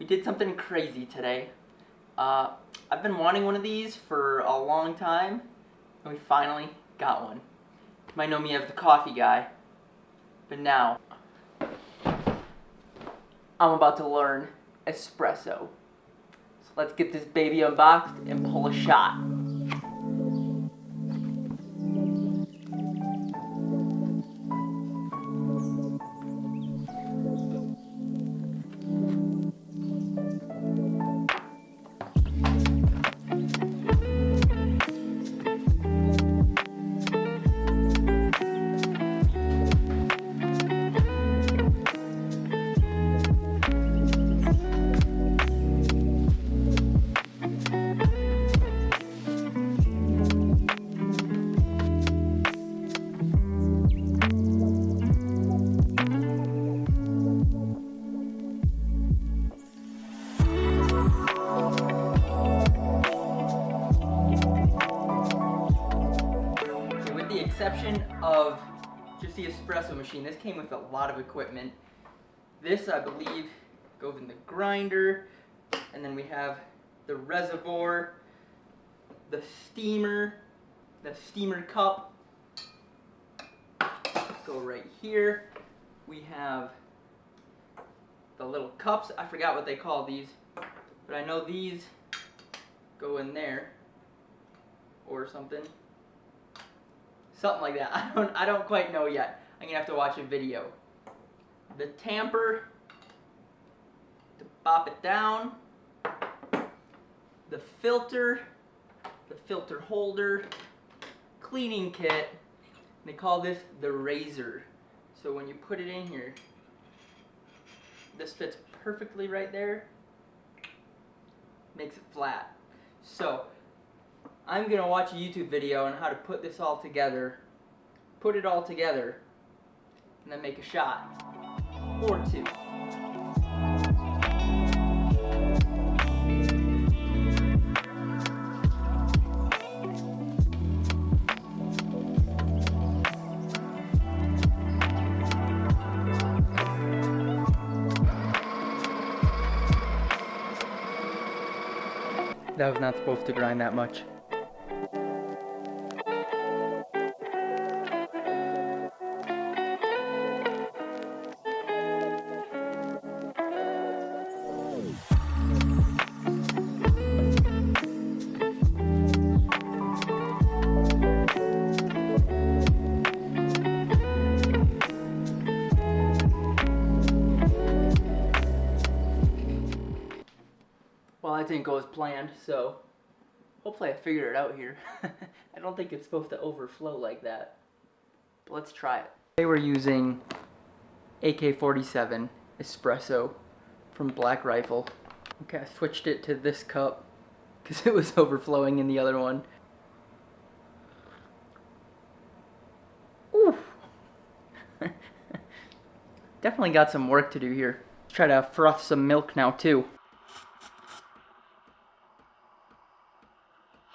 did something crazy today. I've been wanting one of these for a long time, and we finally got one. You might know me as the coffee guy, but now I'm about to learn espresso. So let's get this baby unboxed and pull a shot. With the exception of just the espresso machine, this came with a lot of equipment. This, I believe, goes in the grinder, and then we have the reservoir, the steamer cup go right here. We have the little cups. I forgot what they call these, but I know these go in there or something like that. I don't quite know yet. I'm gonna have to watch a video. The tamper to pop it down, the filter holder, cleaning kit. They call this the razor. So when you put it in here, this fits perfectly right there, makes it flat. So I'm gonna watch a YouTube video on how to put this all together, put it all together, and then make a shot or two. That was not supposed to grind that much. Well, that didn't go as planned, so hopefully I figured it out here. I don't think it's supposed to overflow like that, but let's try it. Today we're using AK-47 espresso from Black Rifle. Okay, I switched it to this cup because it was overflowing in the other one. Ooh. Definitely got some work to do here. Let's try to froth some milk now too.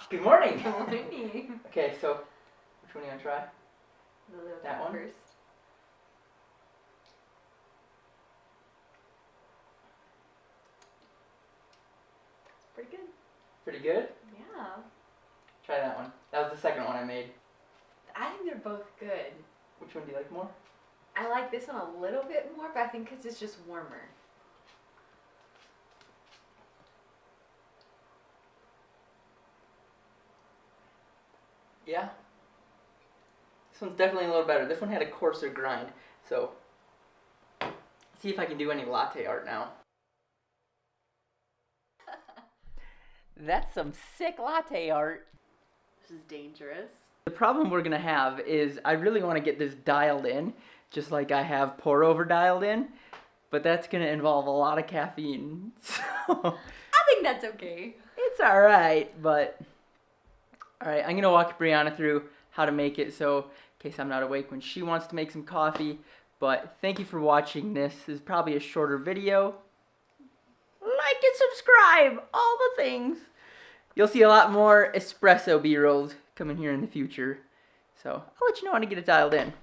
Good morning. Good morning. Okay, so which one are you gonna try? That one first. Pretty good. Pretty good? Yeah. Try that one. That was the second one I made. I think they're both good. Which one do you like more? I like this one a little bit more, but I think because it's just warmer. Yeah. This one's definitely a little better. This one had a coarser grind, so see if I can do any latte art now. That's some sick latte art. This is dangerous. The problem we're gonna have is I really want to get this dialed in, just like I have pour over dialed in, but that's gonna involve a lot of caffeine. So I think that's okay. It's alright, but alright, I'm gonna walk Brianna through how to make it, so in case I'm not awake when she wants to make some coffee. But thank you for watching this. This is probably a shorter video. Like and subscribe, all the things. You'll see a lot more espresso B-rolls coming here in the future. So I'll let you know when to get it dialed in.